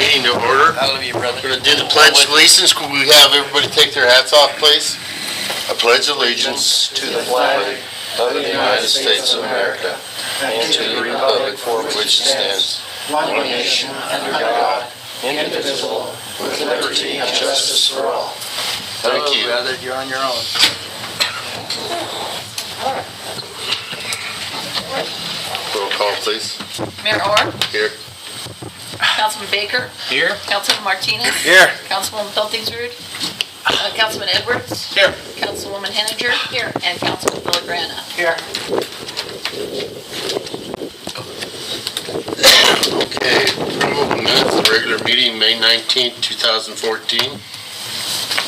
Meeting to order. I love you, brother. We're going to do the Pledge of Allegiance. Could we have everybody take their hats off, please? I pledge allegiance to the flag of the United States of America and to the republic for which it stands, one nation, under God, indivisible, with liberty and justice for all. Thank you. Brother, you're on your own. Roll call, please. Mayor Orr? Here. Councilman Baker? Here. Councilman Martinez? Here. Councilwoman Feltingsrud? Councilman Edwards? Here. Councilwoman Henninger? Here. And Councilman Villagrana? Here. Okay, approval of the minutes of the regular meeting, May 19th, 2014.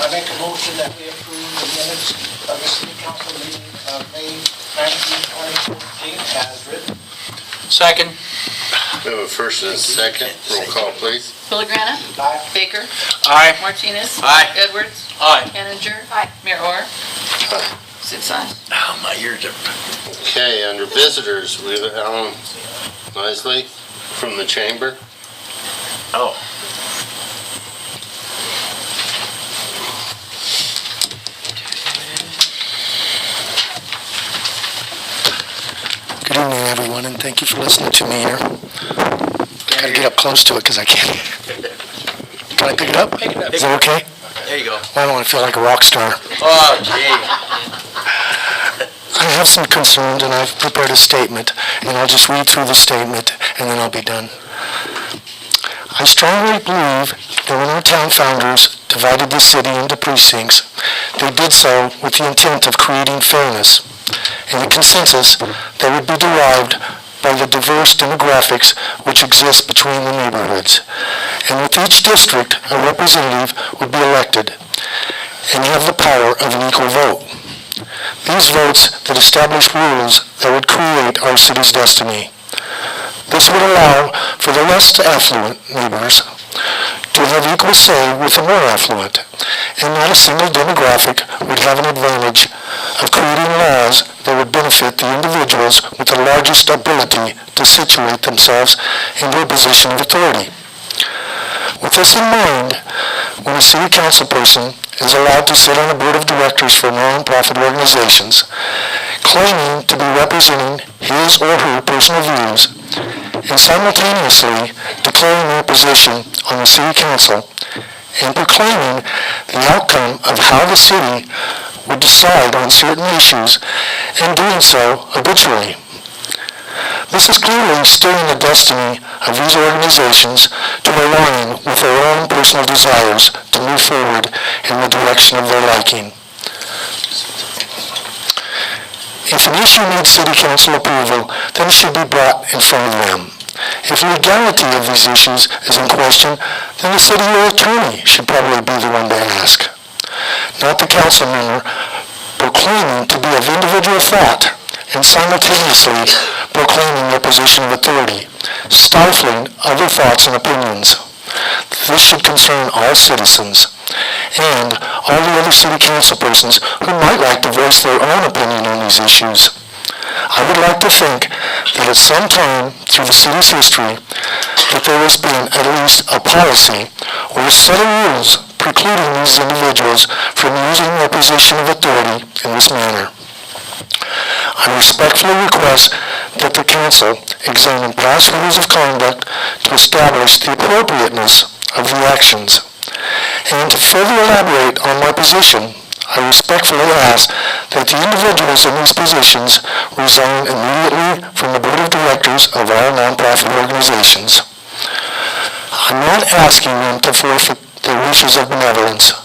I make a motion that we approve the minutes of the city council meeting of May 19, 2014 as written. Second. We have a first and a second. Roll call, please. Villagrana? Aye. Baker? Aye. Martinez? Aye. Edwards? Aye. Henninger? Aye. Mayor Orr? Aye. 6 ayes. Oh, my ears are... Okay, under visitors, we have Alan Nisley from the chamber. Oh. Good evening, everyone, and thank you for listening to me here. Gotta get up close to it because I can't. Can I pick it up? Pick it up. Is that okay? There you go. I don't want to feel like a rock star. Oh, gee. I have some concerns, and I've prepared a statement, and I'll just read through the statement, and then I'll be done. I strongly believe that when our town founders divided the city into precincts, they did so with the intent of creating fairness and a consensus that would be derived by the diverse demographics which exist between the neighborhoods. And with each district, a representative would be elected and have the power of an equal vote. These votes that establish rules that would create our city's destiny. This would allow for the less affluent neighbors to have equal say with the more affluent, and not a single demographic would have an advantage of creating laws that would benefit the individuals with the largest ability to situate themselves into a position of authority. With this in mind, when a city council person is allowed to sit on a board of directors for non-profit organizations, claiming to be representing his or her personal views, and simultaneously declaring their position on the city council and proclaiming the outcome of how the city would decide on certain issues, and doing so habitually. This is clearly steering the destiny of these organizations to align with their own personal desires to move forward in the direction of their liking. If an issue needs city council approval, then it should be brought in front of them. If the legality of these issues is in question, then the city attorney should probably be the one to ask, not the council member proclaiming to be of individual thought and simultaneously proclaiming their position of authority, stifling other thoughts and opinions. This should concern all citizens and all the other city council persons who might like to voice their own opinion on these issues. I would like to think that at some time through the city's history that there has been at least a policy or a set of rules precluding these individuals from using their position of authority in this manner. I respectfully request that the council examine past rules of conduct to establish the appropriateness of the actions. And to further elaborate on my position, I respectfully ask that the individuals in these positions resign immediately from the board of directors of all nonprofit organizations. I'm not asking them to forfeit their wishes of benevolence,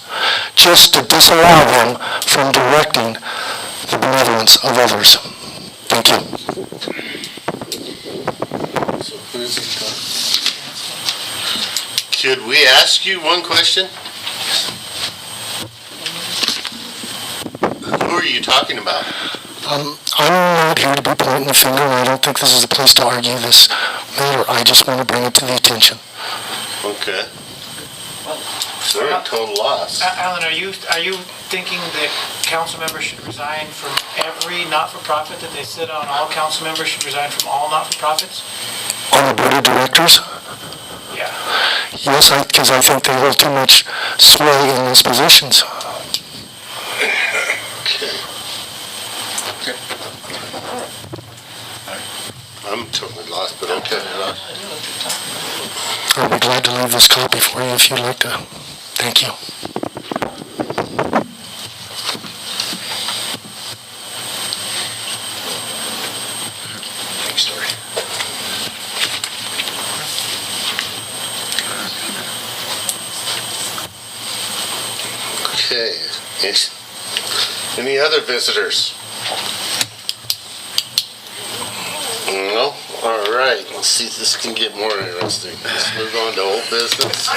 just to disallow them from directing the benevolence of others. Thank you. Could we ask you one question? Who are you talking about? I'm not here to be pointing the finger, and I don't think this is a place to argue this matter. I just want to bring it to the attention. Okay. So we're at total loss. Alan, are you thinking that council members should resign from every not-for-profit that they sit on? All council members should resign from all not-for-profits? On the board of directors? Yeah. Yes, because I think they hold too much sway in those positions. Okay. I'm totally lost, but okay. I'll be glad to leave this copy for you if you'd like to. Thank you. Thanks, Dory. Okay. Yes. Any other visitors? No? All right. Let's see if this can get more interesting. Let's move on to old business.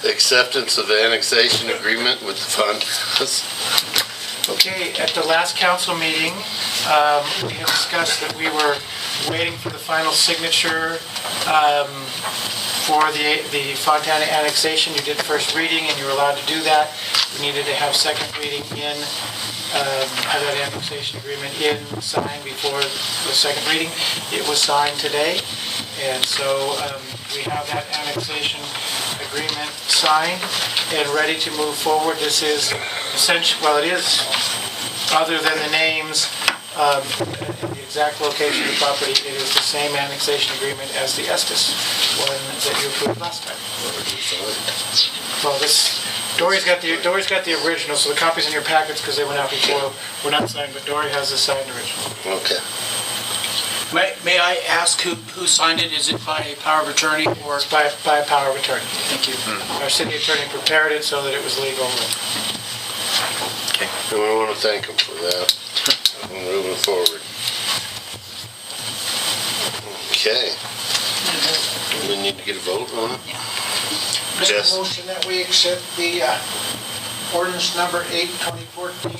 Acceptance of the annexation agreement with the fund. Okay, at the last council meeting, we had discussed that we were waiting for the final signature for the Fontana annexation. You did first reading and you were allowed to do that. We needed to have second reading in, have that annexation agreement signed before the second reading. It was signed today, and so we have that annexation agreement signed and ready to move forward. This is essentially, well, it is, other than the names and the exact location of the property, it is the same annexation agreement as the Estes one that you approved last time. Well, Dory's got the original, so the copy's in your packets because they went out before. We're not signed, but Dory has the signed original. Okay. May I ask who signed it? Is it by power of attorney or? It's by power of attorney. Thank you. Our city attorney prepared it so that it was legal. And we want to thank him for that. Moving forward. Okay. We need to get a vote on it? Make Yes. a motion that we accept the ordinance number 8, 2014.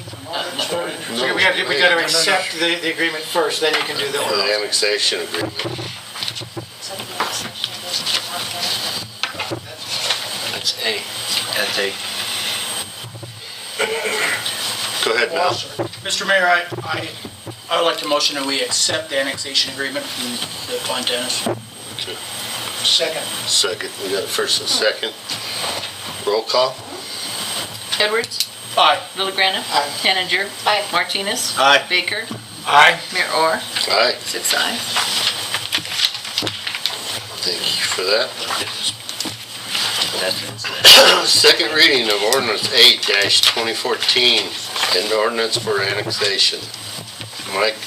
We got to accept the agreement first, then you can do the For the ordinance. annexation agreement. That's A. That's A. Go ahead, Mel. Mr. Mayor, I would like to motion that we accept the annexation agreement from the Fontanas. Second. Second. We got a first and second. Roll call? Edwards. Aye. Villagrana. Aye. Henninger. Martinez. Aye. Baker. Aye. Mayor Orr. Aye. 6 ayes. Thank you for that. That's Second reading of ordinance 8-2014, an ordinance for annexation. Mike?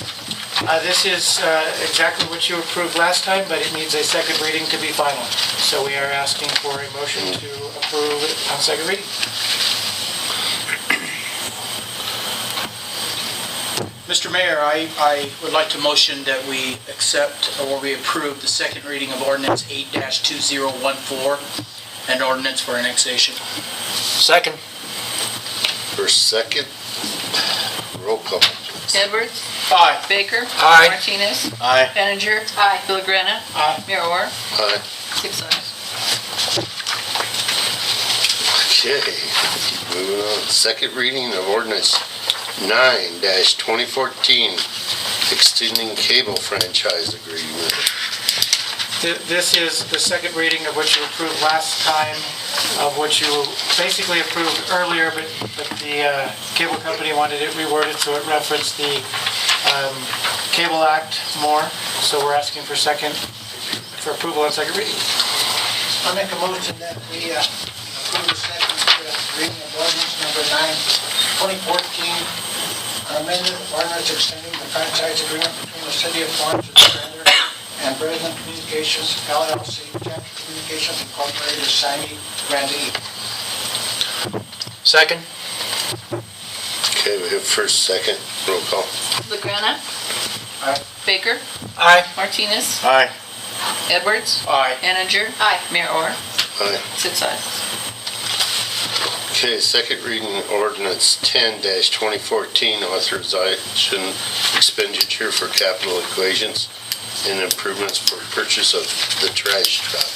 This is exactly what you approved last time, but it needs a second reading to be final. So we are asking for a motion to approve it on second reading. Mr. Mayor, I would like to motion that we accept or we approve the second reading of ordinance 8-2014, an ordinance for annexation. Second. First, second. Roll call. Edwards. Aye. Baker. Aye. Martinez. Aye. Henninger. Villagrana. Mayor Orr. Aye. 6 ayes. Okay, keep moving on. Second reading of ordinance 9-2014, extending cable franchise agreement. This is the second reading of what you approved last time, of what you basically approved earlier, but the cable company wanted it reworded so it referenced the Cable Act more. So we're asking for approval on second reading. I make a motion that we approve the second reading of ordinance number 9, 2014, amended ordinance extending the franchise agreement between the city of Florence and Bresnan Communications, LLC, Chapter Communications Incorporated, Sami Grandee. Second. Okay, we have first, second. Roll call. Villagrana. Aye. Baker. Aye. Martinez. Aye. Edwards. Aye. Henninger. Mayor Orr. Aye. 6 ayes. Okay, second reading ordinance 10-2014, authorization expenditure for capital equations and improvements for purchase of the trash truck.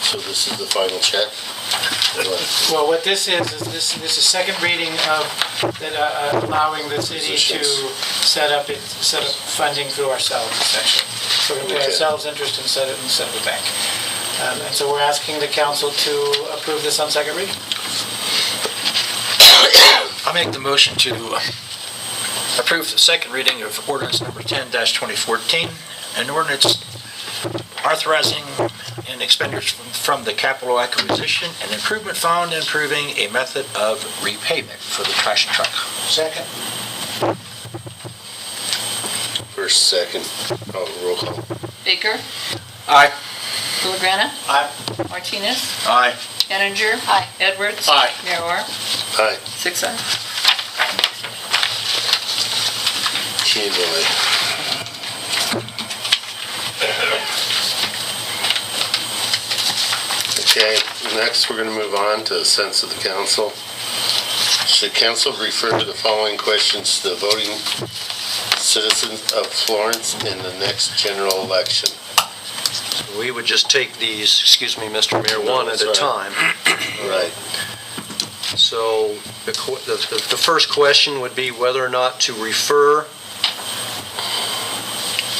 So this is the final check? Well, what this is this is second reading of that allowing the city to set up funding through ourselves, essentially. So we're going to pay Okay. ourselves interest instead of the bank. And so we're asking the council to approve this on second reading. I make the motion to approve the second reading of ordinance number 10-2014, an ordinance authorizing an expenditures from the capital acquisition and improvement fund, improving a method of repayment for the trash truck. Second. First, second, roll call. Baker. Aye. Villagrana. Aye. Martinez. Aye. Henninger. Aye. Edwards. Aye. Mayor Orr. Aye. 6 ayes. Okay, boy. Okay, next we're going to move on to the sense of the council. Should council refer to the following questions to the voting citizens of Florence in the next general election? We would just take these, excuse me, Mr. Mayor, one at a That's time. Right. So the first question would be whether or not to refer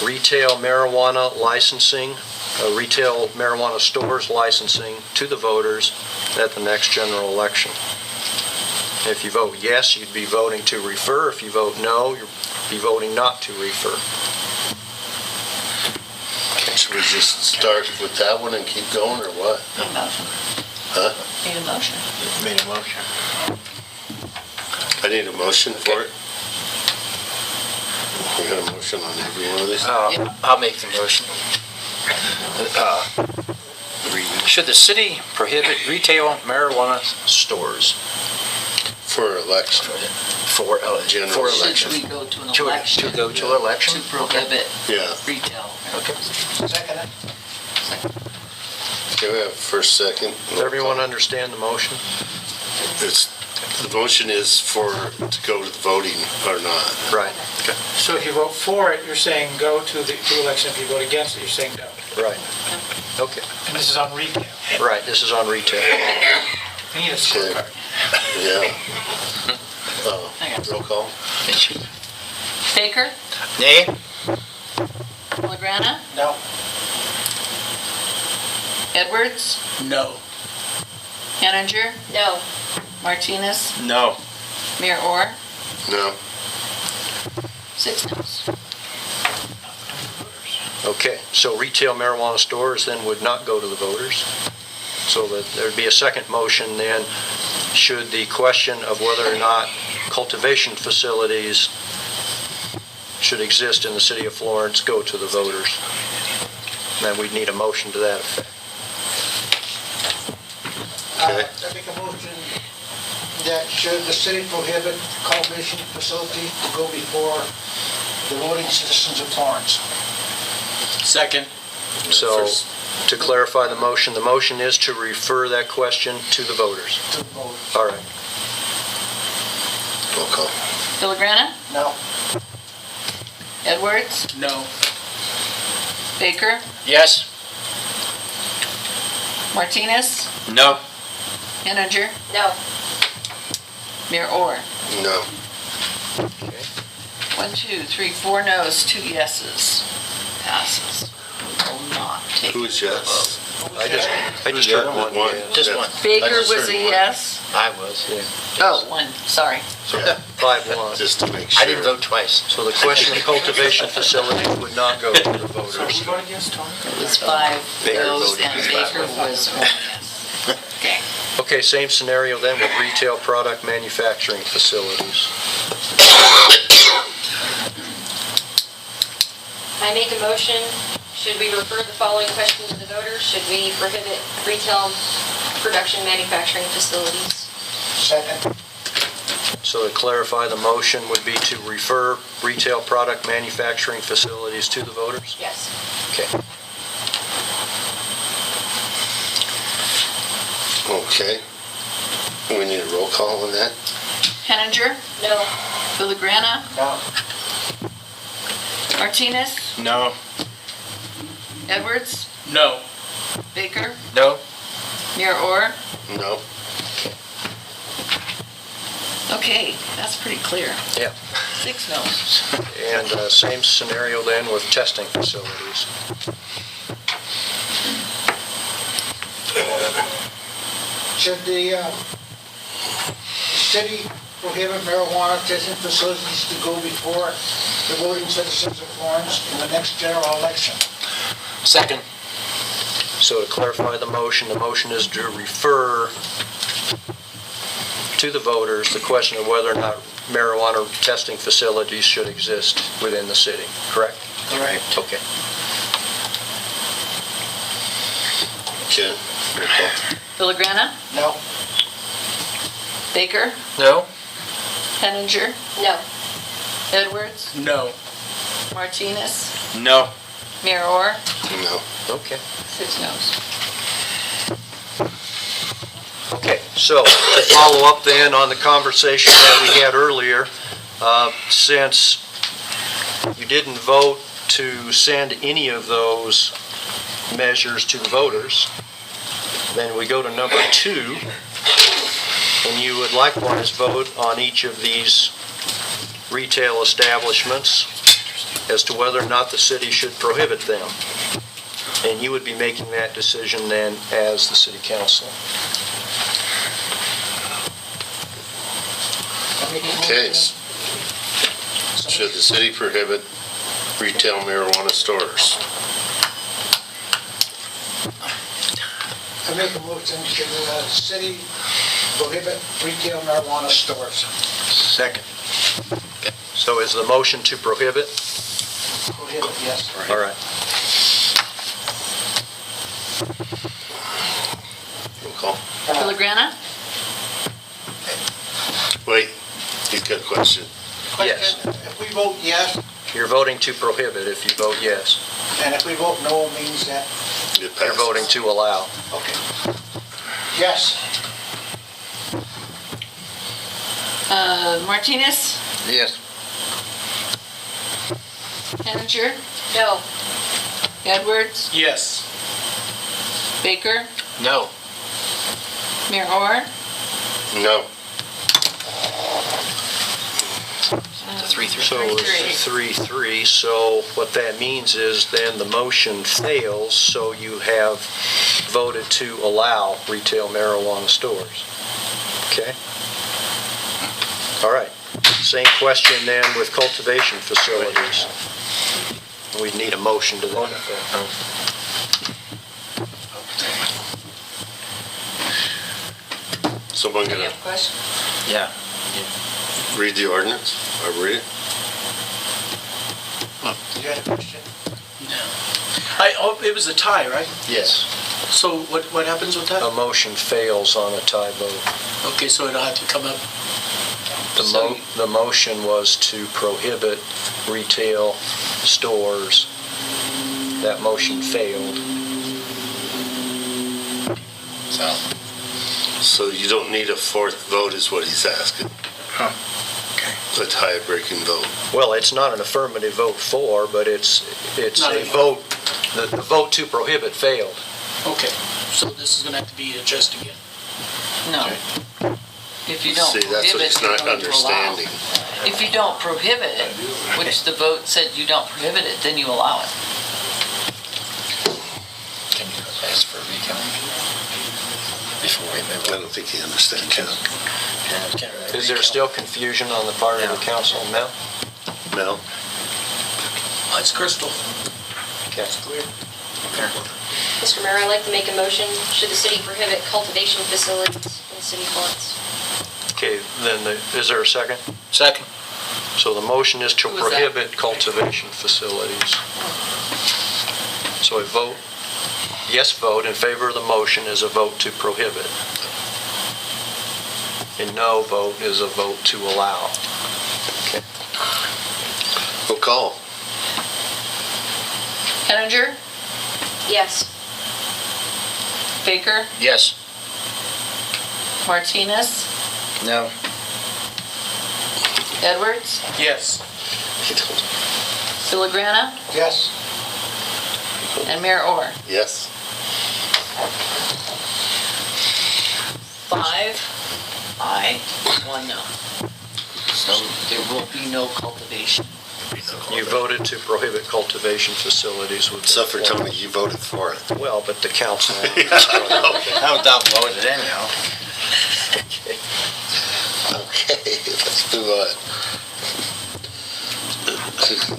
retail marijuana licensing, retail marijuana stores licensing to the voters at the next general election. If you vote yes, you'd be voting to refer. If you vote no, you'd be voting not to refer. Should we just start with that one and keep going, or what? Need a motion. Huh? Need a motion. Made a motion. I need a motion for it. We got a motion on every one of these? I'll make the motion. Should the city prohibit retail marijuana stores For election. for General for Should election? we go to an To election go to election? to prohibit Yeah. retail? Okay. Second. Okay, we have first, second. Does everyone understand the motion? The motion is to go to the voting or not. Right, So if you vote for it, you're saying go to the election. If you vote against it, you're saying no. right. Okay, And this is on retail. right, this is on retail. We need a scorecard. Yeah. I got Roll call. Baker. Nay? Villagrana. No. Edwards. No. Henninger. No. Martinez. No. Mayor Orr. No. 6 noes. Okay, so retail marijuana stores then would not go to the voters. So that there'd be a second motion then, should the question of whether or not cultivation facilities should exist in the city of Florence go to the voters. Then we'd need a motion to that effect. Okay. I make a motion that should the city prohibit cultivation facilities to go before the voting citizens of Florence. Second. So, First. to clarify the motion is to refer that question to the voters. To the voters. All right. Roll call. Villagrana. No. Edwards. No. Baker. Yes? Martinez. No. Henninger. No. Mayor Orr. No. 1, 2, 3, 4 noes, 2 yeses. Passes. We will not take. Who's yes? I just Yeah, heard one. one. yes. Just one. Baker I just was heard a one. yes. I was. Oh, 1, sorry. Yeah, 5-1. just to make sure. I didn't vote twice. So the question of cultivation facilities would not go to the So voters. who voted against, Tony? It was 5 Baker noes voted and yes. Baker was 1 yes. Okay. Okay, same scenario then with retail product manufacturing facilities. I make a motion, should we refer the following question to the voters? Should we prohibit retail production manufacturing facilities? Second. So to clarify, the motion would be to refer retail product manufacturing facilities to the voters? Yes. Okay. Okay. We need a roll call on that? Henninger. No. Villagrana. No. Martinez. No. Edwards. No. Baker. No. Mayor Orr. No. Okay, that's pretty clear. Yeah. 6 noes. And same scenario then with testing facilities. Should the city prohibit marijuana testing facilities to go before the voting citizens of Florence in the next general election? Second. So to clarify the motion is to refer to the voters the question of whether or not marijuana testing facilities should exist within the city, correct? Correct. Okay. Ken? Villagrana? No. Baker? No? Henninger? No. Edwards? No. Martinez? No. Mayor Orr? No. Okay. 6 noes. Okay, so to follow up then on the conversation that we had earlier, since you didn't vote to send any of those measures to the voters, then we go to number 2, and you would likewise vote on each of these retail establishments as to whether or not the city should prohibit them. And you would be making that decision then as the city council. Okay. Should the city prohibit retail marijuana stores? I make a motion to the city prohibit retail marijuana stores. Second. So is the motion to prohibit? Prohibit, yes. All right. Roll call. Villagrana? Wait, he's got a question. Yes. If we vote yes, You're voting to prohibit if you vote yes. and if we vote no, it means that, It You're passes. voting to allow. okay. Yes. Martinez? Yes. Henninger? No. Edwards? Yes. Baker? No. Mayor Orr? No. The 3-3. So it's 3-3, so what that means is then the motion fails, so you have voted to allow retail marijuana stores. Okay? All right. Same question then with cultivation facilities. We need a motion to that effect. Someone You gonna have a question? Yeah. read the ordinance? Or read it? You had a question? It was a tie, right? Yes. So what happens with that? A motion fails on a tie vote. Okay, so it'll have to come up. The motion was to prohibit retail stores. That motion failed. So you don't need a fourth vote is what he's asking. A tie-breaking vote. Well, it's not an affirmative vote for, but it's Not a a- vote, the vote to prohibit failed. Okay, so this is gonna have to be addressed again. No. If you don't See, that's what prohibit, he's you're not going to allow. understanding. If you don't prohibit it, which the vote said you don't prohibit it, then you allow it. Can you ask for a recount before we move I on? don't think he understands that. Is there still confusion on the part of the council? Mel? No? It's crystal. Okay. Mr. Mayor, I'd like to make a motion, should the city prohibit cultivation facilities in city limits? Okay, then is there a second? Second. So the motion is to Who was that? prohibit cultivation facilities. So a vote, yes vote in favor of the motion is a vote to prohibit. A no vote is a vote to allow. Roll call. Henninger? Yes. Baker? Yes. Martinez? No. Edwards? Yes. Villagrana? Yes. And Mayor Orr? Yes? 5 aye, 1 no. So there will be no cultivation. You voted to prohibit cultivation facilities with... Except for Tony, you voted for it. Well, but the council... I'm downvoted anyhow. Okay, let's move on.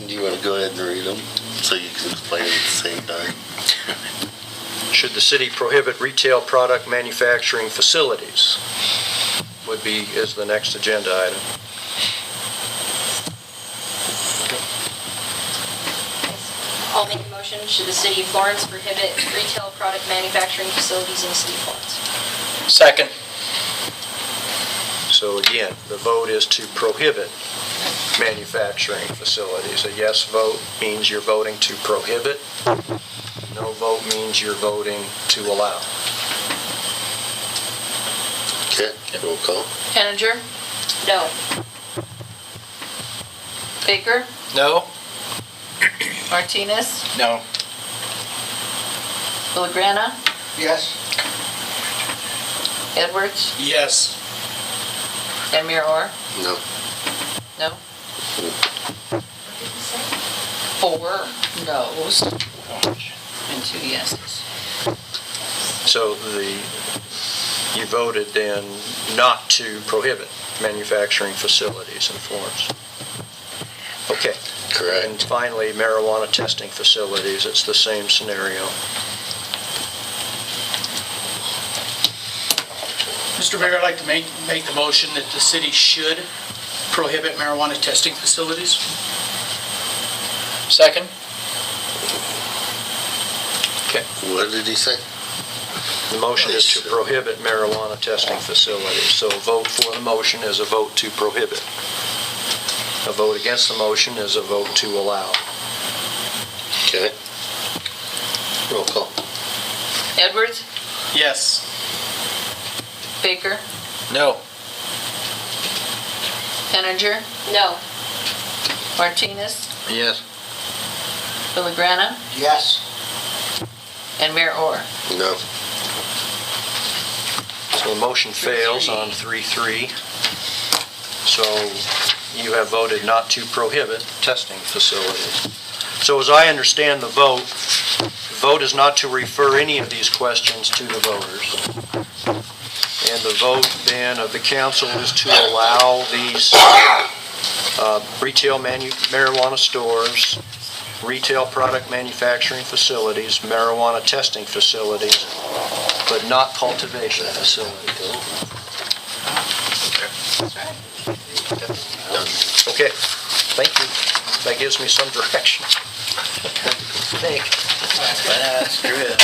Do you want to go ahead and read them so you can explain it at the same time? Should the city prohibit retail product manufacturing facilities? Is the next agenda item. I'll make a motion, should the city of Florence prohibit retail product manufacturing facilities in the city of Florence? Second. So again, the vote is to prohibit manufacturing facilities. A yes vote means you're voting to prohibit. No vote means you're voting to allow. Okay, roll call. Henninger, No. Baker, No? Martinez, No. Villagrana, Yes. Edwards, Yes. and Mayor Orr. No. No? 4 noes and 2 yeses. So you voted then not to prohibit manufacturing facilities in Florence. Okay. Correct. And finally, marijuana testing facilities, it's the same scenario. Mr. Mayor, I'd like to make the motion that the city should prohibit marijuana testing facilities. Second? What did he say? The motion is to prohibit marijuana testing facilities. So a vote for the motion is a vote to prohibit. A vote against the motion is a vote to allow. Okay. Roll call. Edwards, Yes. Baker, No. Henninger, No. Martinez, Yes. Villagrana, Yes. and Mayor Orr. No. So the motion fails on 3-3. So you have voted not to prohibit testing facilities. So as I understand the vote is not to refer any of these questions to the voters. And the vote then of the council is to allow these retail marijuana stores, retail product manufacturing facilities, marijuana testing facilities, but not cultivation facilities. Okay, thank you. That gives me some direction. Screw it.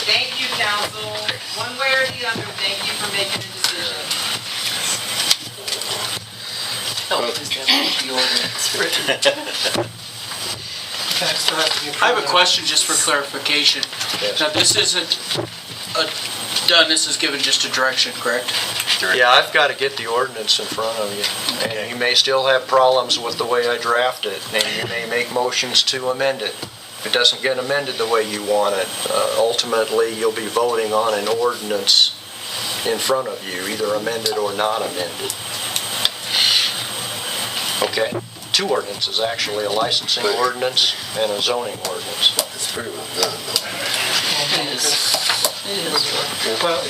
Thank you, council. One way or the other, thank you for making a decision. I have a question just for clarification. Now, this isn't done, this is given just a direction, correct? Yeah, I've got to get the ordinance in front of you. And you may still have problems with the way I draft it, and you may make motions to amend it. If it doesn't get amended the way you want it, ultimately, you'll be voting on an ordinance in front of you, either amended or not amended. Okay? 2 ordinances, actually, a licensing ordinance and a zoning ordinance. It's pretty well done, though. Well,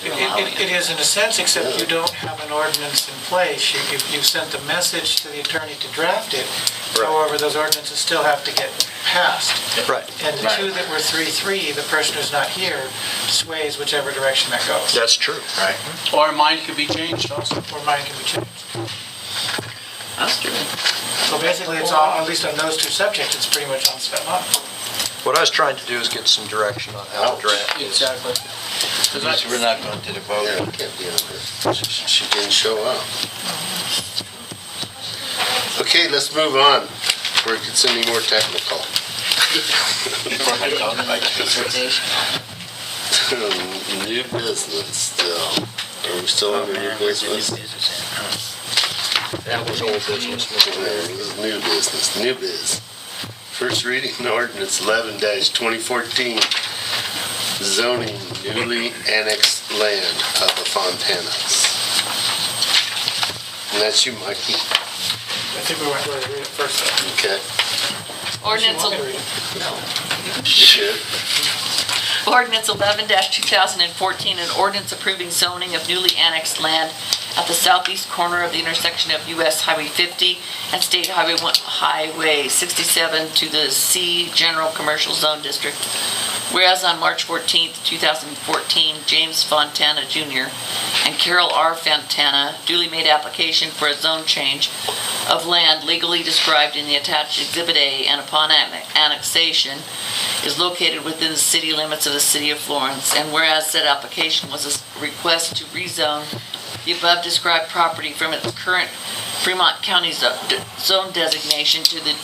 Yeah, it is. it is in a sense, except you don't have an ordinance in place. You've sent the message to the attorney to draft it. Right. However, those ordinances still have to get passed. Right. And the 2 that were 3-3, the person who's not here sways whichever direction that goes. That's true. Right. Or mine could be changed also. Or mine can be changed. That's true. So basically, it's all, at least on those 2 subjects, it's pretty much on Svetlana. What I was trying to do is get some direction on how to draft this. Exactly. At least we're not going to the vote. Yeah, it can't be on this. She didn't show up. Okay, let's move on. Before it gets any more technical. New business still. Are we still on the new business? That was old business, Mr. Mayor. This is new business, new biz. First reading ordinance 11-2014. zoning newly annexed land of the Fontanas. And that's you, Mikey. I think we went to read it first. though. Okay. Ordinance, You want me to read it? You should. Ordinance 11-2014, an ordinance approving zoning of newly annexed land at the southeast corner of the intersection of US Highway 50 and State Highway 67 to the C General Commercial Zone District. Whereas on March 14th, 2014, James Fontana Jr. and Carol R. Fontana duly made application for a zone change of land legally described in the attached Exhibit A, and upon annexation is located within the city limits of the city of Florence. And whereas said application was a request to rezone the above described property from its current Fremont County zone designation to the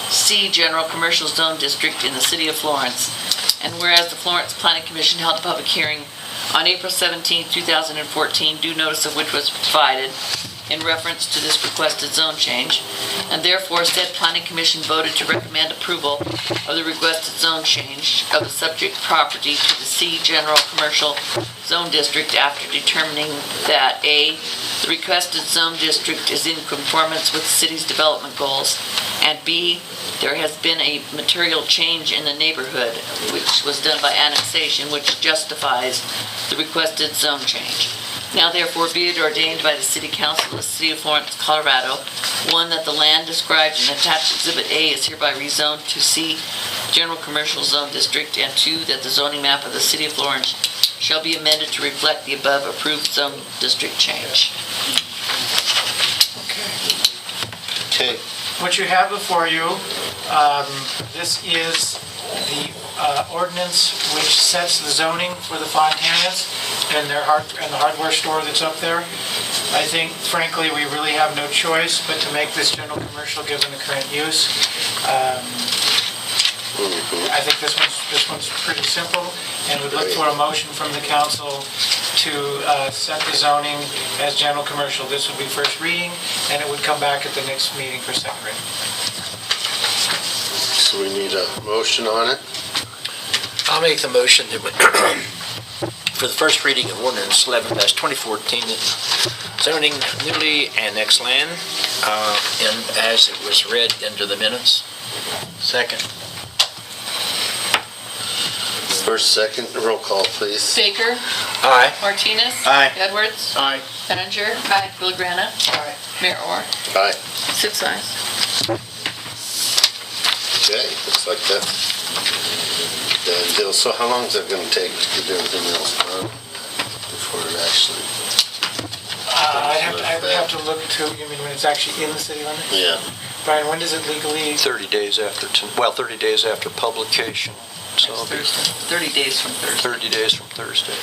C General Commercial Zone District in the city of Florence. And whereas the Florence Planning Commission held a public hearing on April 17, 2014, due notice of which was provided in reference to this requested zone change, and therefore said Planning Commission voted to recommend approval of the requested zone change of the subject property to the C General Commercial Zone District after determining that A, the requested zone district is in conformance with the city's development goals, and B, there has been a material change in the neighborhood, which was done by annexation, which justifies the requested zone change. Now therefore be it ordained by the City Council of the City of Florence, Colorado, 1, that the land described in attached Exhibit A is hereby rezoned to C General Commercial Zone District, and 2, that the zoning map of the City of Florence shall be amended to reflect the above approved zone district change. Okay. What you have before you, this is the ordinance which sets the zoning for the Fontanas and the hardware store that's up there. I think, frankly, we really have no choice but to make this general commercial given the current use. I think this one's pretty simple, and we'd look for a motion from the council to set the zoning as general commercial. This would be first reading, and it would come back at the next meeting for second reading. So we need a motion on it. I'll make the motion that for the first reading of ordinance 11-2014, zoning newly annexed land, and as it was read into the minutes. Second. First, second, roll call, please. Baker. Aye. Martinez. Aye. Edwards. Aye. Berenger. Aye. Villagrana. Aye. Mayor Orr. Aye. 6 ayes. Okay, looks like that's done deal. So how long is that gonna take to get everything else done before it actually? I would have to look to, you mean when it's actually in the city limits? Yeah. Brian, when does it legally? 30 days after, 30 days after publication. So it'll be Thursday. 30 days from Thursday. 30 days from Thursday.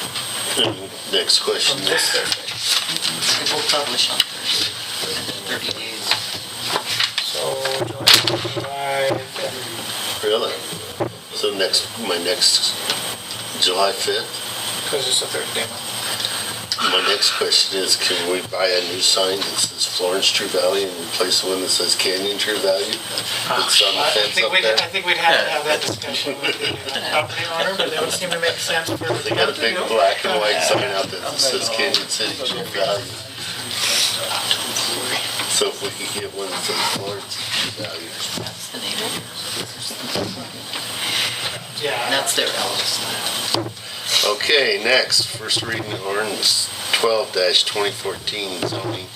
Next question From this is, Thursday. It will publish on Thursday. And then 30 days. So, July 5th, really? So my next, July 5th? because it's a 30-day month. My next question is, can we buy a new sign that says Florence True Value and replace the one that says Canyon True Value? It's on the I fence think up there. we'd have to have that discussion with the property owner, but that would seem to make sense for They got a big black and white sign out there that says Canyon City True Value. So if we could get one that says Florence True Value. That's the neighbor. Yeah. That's their eldest. Okay, next, first reading of ordinance 12-2014 zoning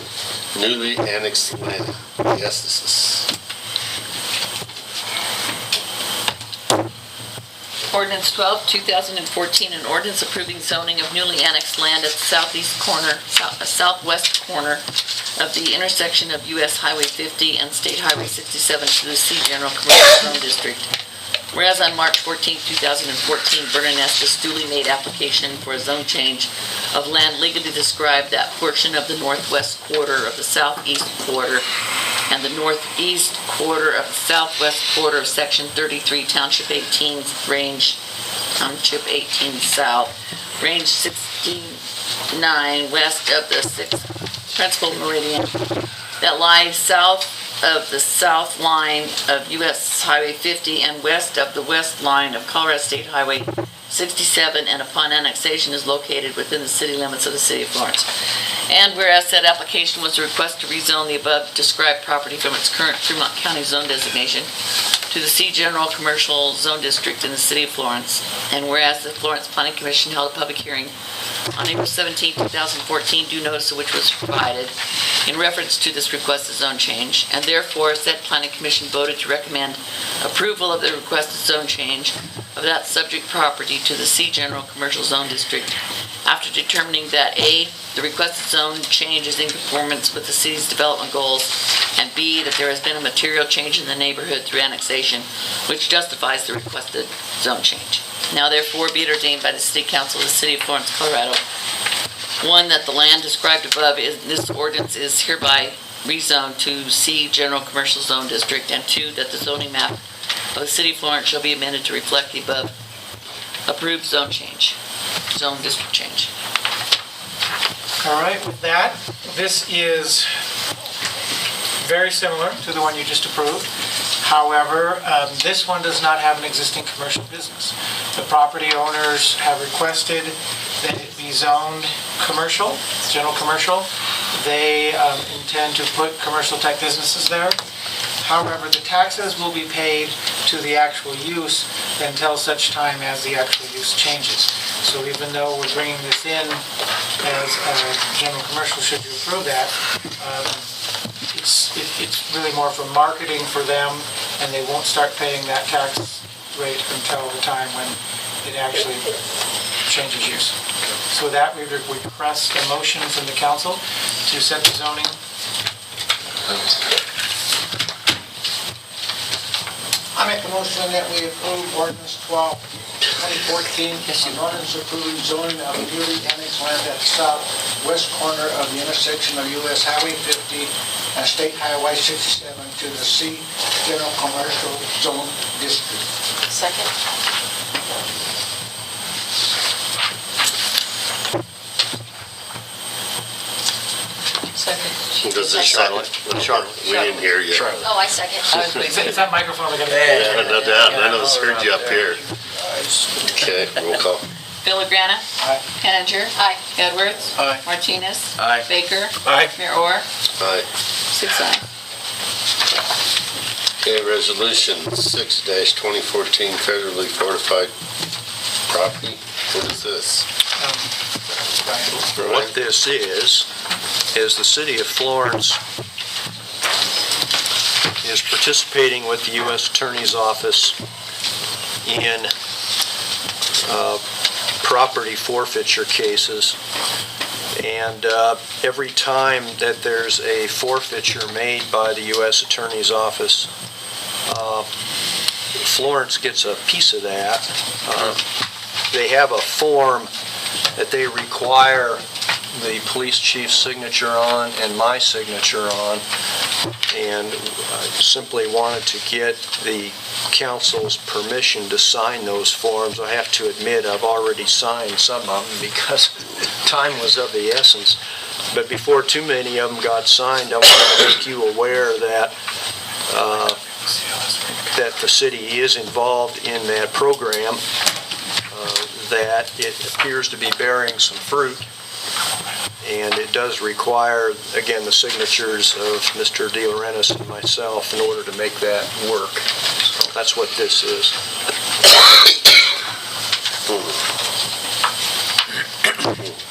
newly annexed land. Yes, this is. Ordinance 12-2014, an ordinance approving zoning of newly annexed land at the southwest corner of the intersection of US Highway 50 and State Highway 67 to the C General Commercial Zone District. Whereas on March 14, 2014, Vernon Estes duly made application for a zone change of land legally described that portion of the northwest quarter of the southeast quarter and the northeast quarter of the southwest quarter of Section 33, Township 18, Township 18 South, Range 69, west of the 6th Principal Meridian, that lies south of the south line of US Highway 50 and west of the west line of Colorado State Highway 67, and upon annexation is located within the city limits of the city of Florence. And whereas said application was a request to rezone the above described property from its current Fremont County zone designation to the C General Commercial Zone District in the city of Florence, and whereas the Florence Planning Commission held a public hearing on April 17, 2014, due notice of which was provided in reference to this requested zone change, and therefore said Planning Commission voted to recommend approval of the requested zone change of that subject property to the C General Commercial Zone District after determining that A, the requested zone change is in conformance with the city's development goals, and B, that there has been a material change in the neighborhood through annexation which justifies the requested zone change. Now therefore be it ordained by the City Council of the City of Florence, Colorado, one, that the land described above in this ordinance is hereby rezoned to C General Commercial Zone District, and two, that the zoning map of the City of Florence shall be amended to reflect the above approved zone district change. All right, with that, this is very similar to the one you just approved. However, this one does not have an existing commercial business. The property owners have requested that it be zoned commercial, general commercial. They intend to put commercial type businesses there. However, the taxes will be paid to the actual use until such time as the actual use changes. So even though we're bringing this in as general commercial, should you approve that, it's really more for marketing for them, and they won't start paying that tax rate until the time when it actually changes use. So with that, we request a motion from the council to set the zoning. I make a motion that we approve ordinance 12, 2014, an ordinance approving zoning of newly annexed land at the southwest corner of the intersection of US Highway 50 and State Highway 67 to the C General Commercial Zone District. Second. Does it Charlotte? We didn't hear you. Oh, I second. Is that microphone? Yeah, no doubt. None of us heard you up here. Okay, roll call. Villagrana. Aye. Henninger. Aye. Edwards. Aye. Martinez. Aye. Baker. Aye. Mayor Orr. Aye. 6 ayes. Okay, resolution 6-2014, federally fortified property. What is this? What this is the city of Florence is participating with the U.S. Attorney's Office in property forfeiture cases. And every time that there's a forfeiture made by the U.S. Attorney's Office, Florence gets a piece of that. They have a form that they require the police chief's signature on and my signature on, and I simply wanted to get the council's permission to sign those forms. I have to admit I've already signed some of them because time was of the essence. But before too many of them got signed, I want to make you aware that that the city is involved in that program, that it appears to be bearing some fruit, and it does require, again, the signatures of Mr. De Laurentiis and myself in order to make that work. So that's what this is.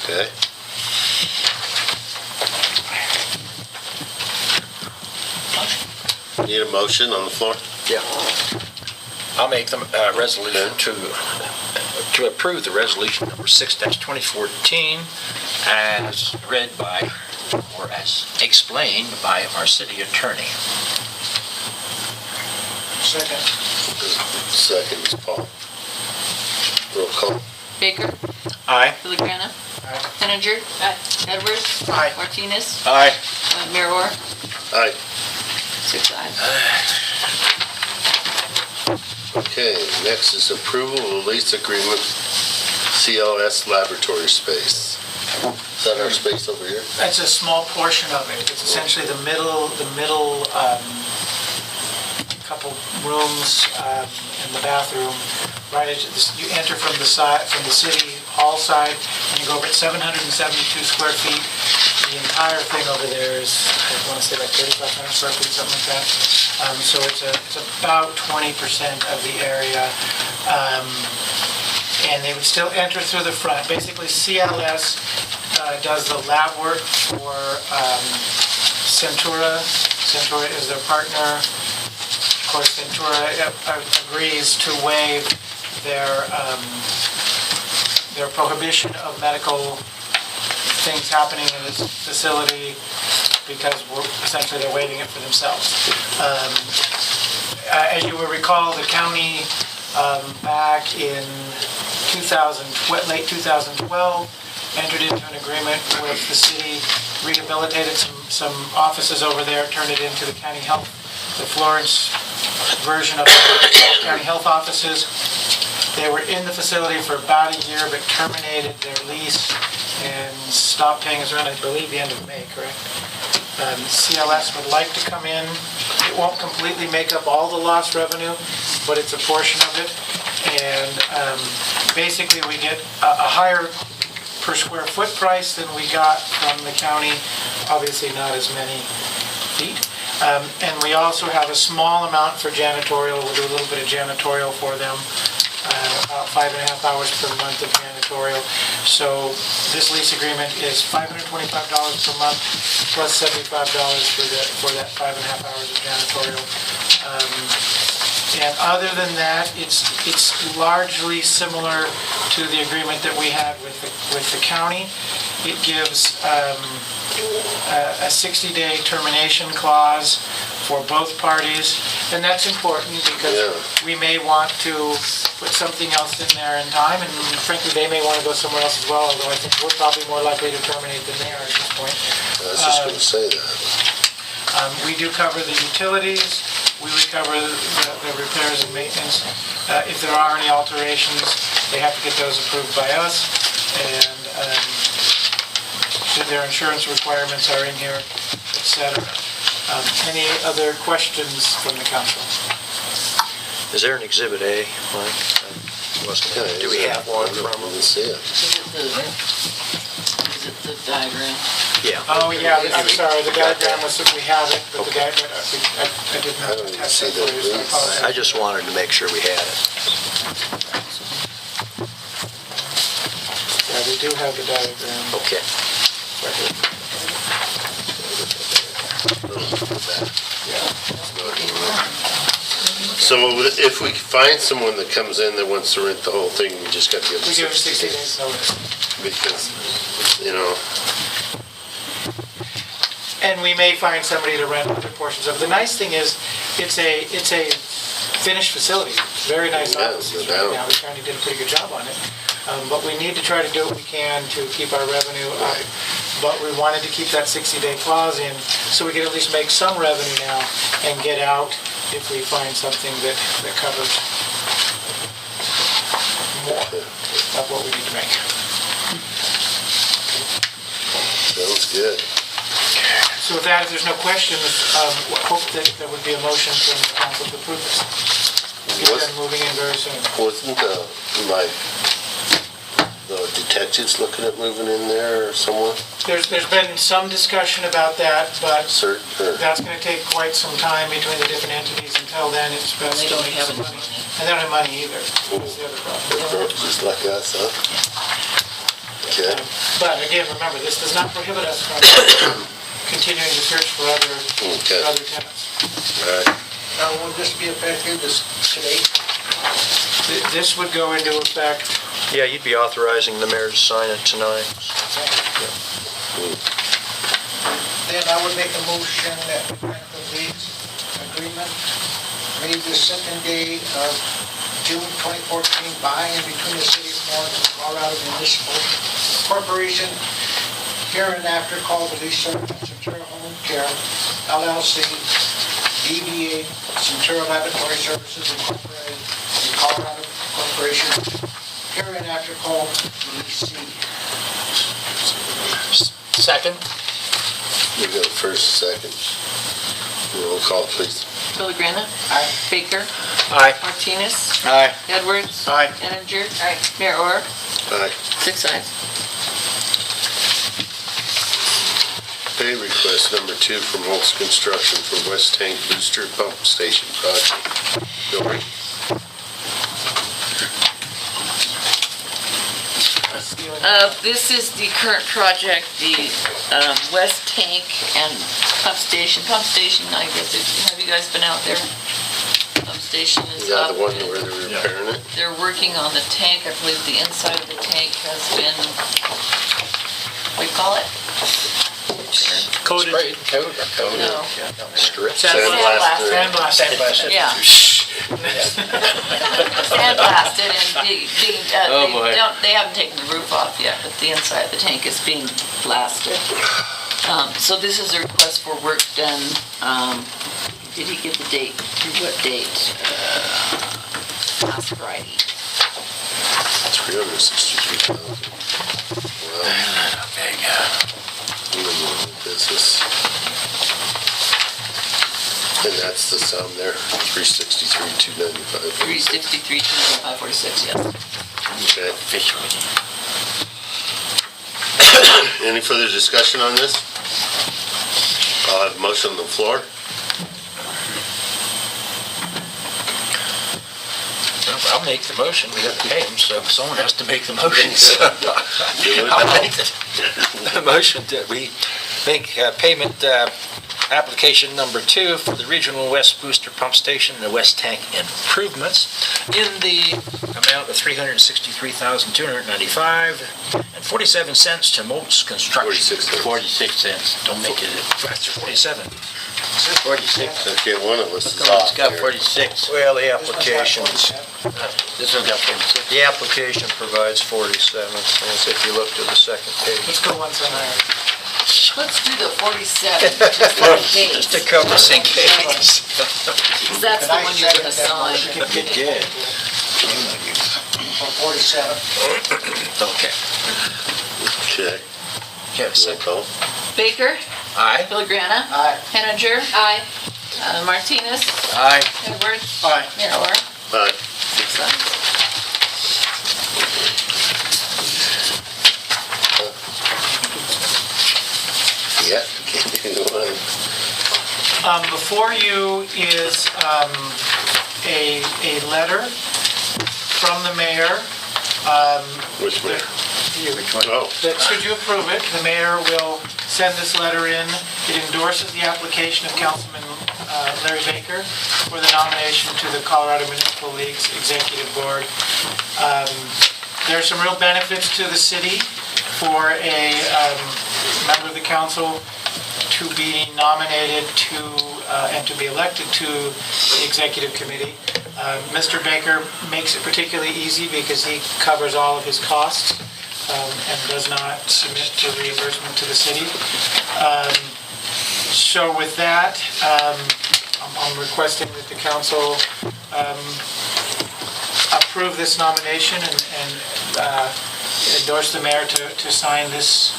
Okay. Need a motion on the floor? Yeah. I'll make the resolution to approve the resolution number 6-2014 as read by, or as explained by our city attorney. Second. Second is Paul. Roll call. Baker. Aye. Villagrana. Aye. Henninger. Aye. Edwards. Aye. Martinez. Aye. Mayor Orr. Aye. 6 ayes. Okay, next is approval of lease agreement, CLS laboratory space. Is that our space over here? That's a small portion of it. It's essentially the middle couple rooms in the bathroom. Right as you enter from the side, from the city hall side, and you go over at 772 square feet. The entire thing over there is, I want to say like 3,500 square feet, something like that. So it's about 20% of the area. And they would still enter through the front. Basically, CLS does the lab work for Centura. Centura is their partner. Of course, Centura agrees to waive their prohibition of medical things happening in this facility because essentially they're waiving it for themselves. As you will recall, the county back in late 2012 entered into an agreement with the city, rehabilitated some offices over there, turned it into the county health, the Florence version of the county health offices. They were in the facility for about a year, but terminated their lease and stopped paying us rent, I believe, the end of May, correct? CLS would like to come in. It won't completely make up all the lost revenue, but it's a portion of it. And basically, we get a higher per square foot price than we got from the county. Obviously, not as many feet. And we also have a small amount for janitorial. We'll do a little bit of janitorial for them. About 5.5 hours per month of janitorial. So this lease agreement is $525 per month plus $75 for that 5.5 hours of janitorial. And other than that, it's largely similar to the agreement that we had with the county. It gives a 60-day termination clause for both parties, and that's important because we may want to put something else in there in time, and frankly, they may want to go somewhere else as well, although I think we're probably more likely to terminate than they are at this point. I was just going to say that. We do cover the utilities, we recover the repairs and maintenance. If there are any alterations, they have to get those approved by us, and their insurance requirements are in here, etc. Any other questions from the council? Is there an Exhibit A, Mike? Do we have one from them? Let's see it. Is it the diagram? Yeah. Oh, yeah, I'm sorry, the diagram was, we have it, but the diagram, I did not attach that for you, so I apologize. I just wanted to make sure we had it. Yeah, we do have the diagram. Okay. Right here. So if we find someone that comes in that wants to rent the whole thing, we just got to give them We give them 60 days. days notice. Because, And we may find somebody to rent other portions of. The nice thing is, it's a finished facility. It's very nice Yeah, offices no right doubt. now. The county did a pretty good job on it. But we need to try to do what we can to keep our revenue up. But we wanted to keep that 60-day clause in so we could at least make some revenue now and get out if we find something that covers more of what we need to make. Sounds good. So with that, if there's no questions, I hope that there would be a motion from the council to approve this. We'll get them moving in very soon. Wasn't the detectives looking at moving in there or someone? There's been some discussion about that, but Certain, or that's going to take quite some time between the different entities. Until then, it's best They to don't make have some any money. money. And they don't have money either. That's the other problem. just like us, huh? Okay. But again, remember, this does not prohibit us from continuing to search for other tenants. All right. Now, will this be effective today? This would go into effect. Yeah, you'd be authorizing the mayor to sign it tonight. Then I would make a motion that we grant the lease agreement made the second day of June 2014 by and between the city of Florence and Colorado Municipal Corporation, hereinafter called the Lease Service Centura Home Care LLC, DBA Centura Laboratory Services Incorporated, the Colorado Corporation, hereinafter called Lease C. Second. You go first, second. Roll call, please. Villagrana. Aye. Baker. Aye. Martinez. Aye. Edwards. Aye. Enter. Aye. Mayor Orr. Aye. 6 ayes. Pay request number 2 from Holtz Construction for West Tank Booster Pump Station project. Dory? This is the current project, the West Tank and pump station. Pump station, I guess, have you guys been out there? Pump station is Is that up. the one where they were repairing it? They're working on the tank. I believe the inside of the tank has been, what do you call it? Coated. No. Sandblasted. Sandblasted. Yeah. Sandblasted and they haven't taken the roof off yet, but the inside of the tank is being blasted. So this is a request for work done, did he give the date? What date? Last Friday. 363,000. Wow. Business. And that's the sum there, 363,295. 363, 295, 46, yes. Okay. Any further discussion on this? I'll have a motion on the floor. I'll make the motion. We have to pay him, so someone has to make the motion. So Do it. I'll make the motion that we make payment application number 2 for the Regional West Booster Pump Station and the West Tank improvements in the amount of $363,295.47 to Moltz Construction. 46 cents. Don't make it. That's 47. 46. Okay, one of us is It's off got here. 46. Well, the application, This one's got 46. the application provides 47 cents if you look to the second page. Let's go once on higher. Let's do the 47, just in case. Just to cover us in case. 'Cause that's the one you're gonna sign. Good kid. For 47. Okay. Okay. Yes. Roll call. Baker. Aye. Villagrana. Aye. Henninger. Aye. Martinez. Aye. Edwards. Aye. Mayor Orr. Aye. 6 ayes. Yeah. Anyone? Before you is a letter from the mayor. Which way? You. Oh. That should you approve it, the mayor will send this letter in. It endorses the application of Councilman Larry Baker for the nomination to the Colorado Municipal League's Executive Board. There are some real benefits to the city for a member of the council to be nominated to and to be elected to the executive committee. Mr. Baker makes it particularly easy because he covers all of his costs and does not submit for reimbursement to the city. So with that, I'm requesting that the council approve this nomination and endorse the mayor to sign this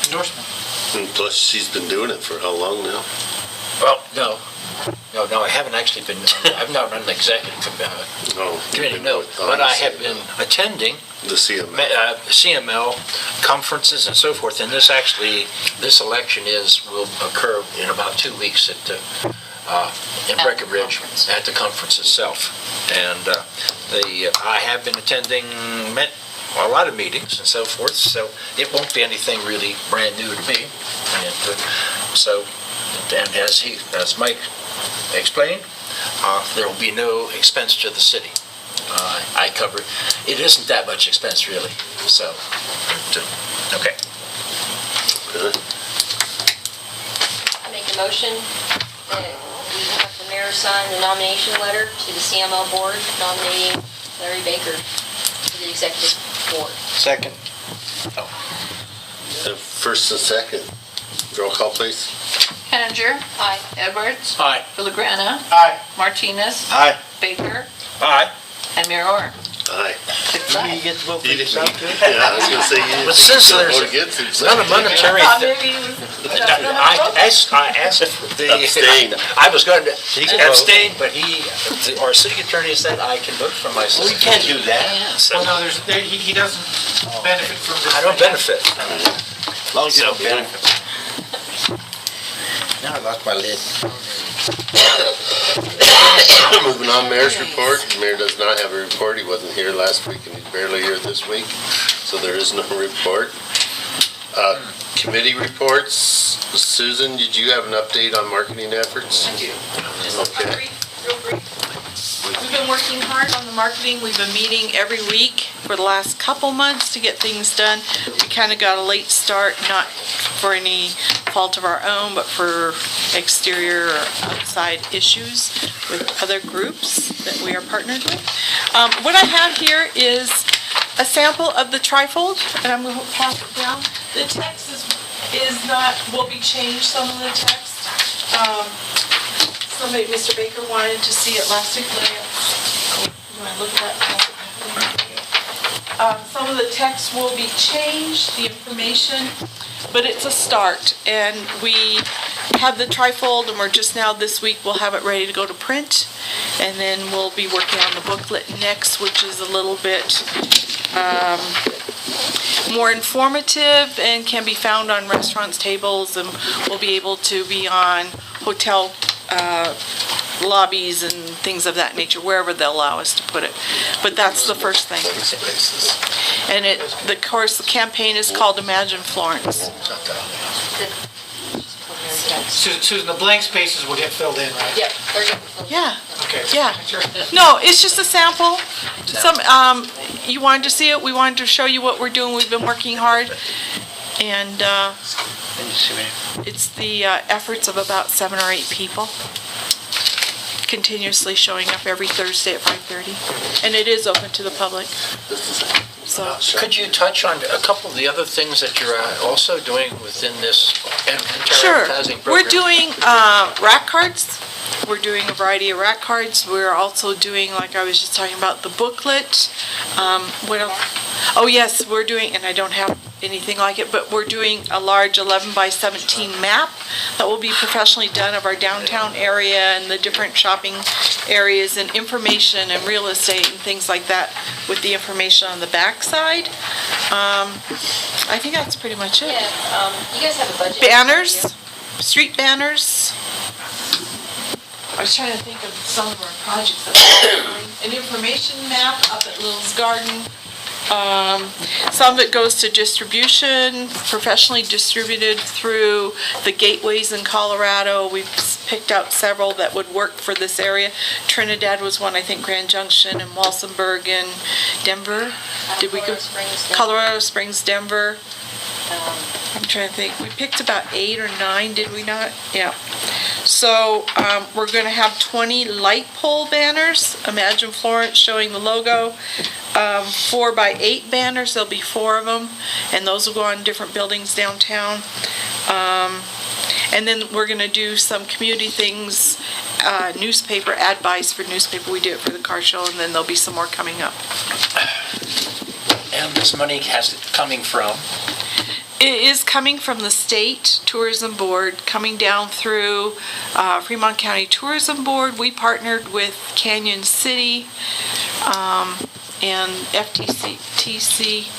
endorsement. And plus, she's been doing it for how long now? Well, no, I haven't actually been, I've not run the executive No. committee, no. But I have been attending The CMA. CML conferences and so forth, and this election will occur in about 2 weeks in Breckenridge at the conference itself. And I have been attending a lot of meetings and so forth, so it won't be anything really brand new to me. And as Mike explained, there will be no expense to the city. I cover it. It isn't that much expense really, so, okay. I make a motion that we have the mayor sign the nomination letter to the CML board nominating Larry Baker to the executive board. Second. First and second. Roll call, please. Henninger. Aye. Edwards. Aye. Villagrana. Aye. Martinez. Aye. Baker. Aye. And Mayor Orr. Aye. You get to vote for You didn't- yourself, too? Yeah, I was gonna say, you But since didn't there's vote against him, so- not a monetary, Maybe it was- I asked the. Abstain. I was going to He can vote. abstain, but our city attorney said I can vote for myself. Well, you can't do that. So Well, no, he doesn't benefit from this. I don't benefit. As long as you don't benefit. Now I lost my lid. Moving on, mayor's report. The mayor does not have a report. He wasn't here last week and he's barely here this week, so there is no report. Committee reports. Susan, did you have an update on marketing efforts? I do. Okay. Real brief. We've been working hard on the marketing. We've been meeting every week for the last couple months to get things done. We kind of got a late start, not for any fault of our own, but for exterior or outside issues with other groups that we are partnered with. What I have here is a sample of the trifold, and I'm going to pass it down. The text will be changed, some of the text. Somebody, Mr. Baker, wanted to see it last week. You want to look at that? Some of the text will be changed, the information, but it's a start. And we have the trifold, and we're just now this week, we'll have it ready to go to print. And then we'll be working on the booklet next, which is a little bit more informative and can be found on restaurants' tables, and will be able to be on hotel lobbies and things of that nature, wherever they'll allow us to put it. But that's the first thing. And of course, the campaign is called Imagine Florence. Susan, the blank spaces will get filled in, right? Yep, they're good. Yeah, Okay. yeah. No, it's just a sample. You wanted to see it, we wanted to show you what we're doing, we've been working hard. And it's the efforts of about 7 or 8 people, continuously showing up every Thursday at 5:30. And it is open to the public. So, Could you touch on a couple of the other things that you're also doing within this entire sure, advertising program? we're doing rack cards. We're doing a variety of rack cards. We're also doing, like I was just talking about, the booklet. What else? Oh yes, we're doing, and I don't have anything like it, but we're doing a large 11 by 17 map that will be professionally done of our downtown area and the different shopping areas and information and real estate and things like that, with the information on the back side. I think that's pretty much it. Yeah, you guys have a budget. Banners, street banners. I was trying to think of some of our projects that we're doing. An information map up at Lil's Garden. Some of it goes to distribution, professionally distributed through the gateways in Colorado. We've picked out several that would work for this area. Trinidad was one, I think Grand Junction and Walsenburg and Denver. Did we go? Colorado Springs, Denver. I'm trying to think. We picked about 8 or 9, did we not? Yeah. So we're going to have 20 light pole banners. Imagine Florence showing the logo. 4 by 8 banners. There'll be 4 of them, and those will go on different buildings downtown. And then we're going to do some community things, newspaper ad buys for newspaper. We do it for the car show, and then there'll be some more coming up. And this money coming from? It is coming from the state tourism board, coming down through Fremont County Tourism Board. We partnered with Canyon City and FTC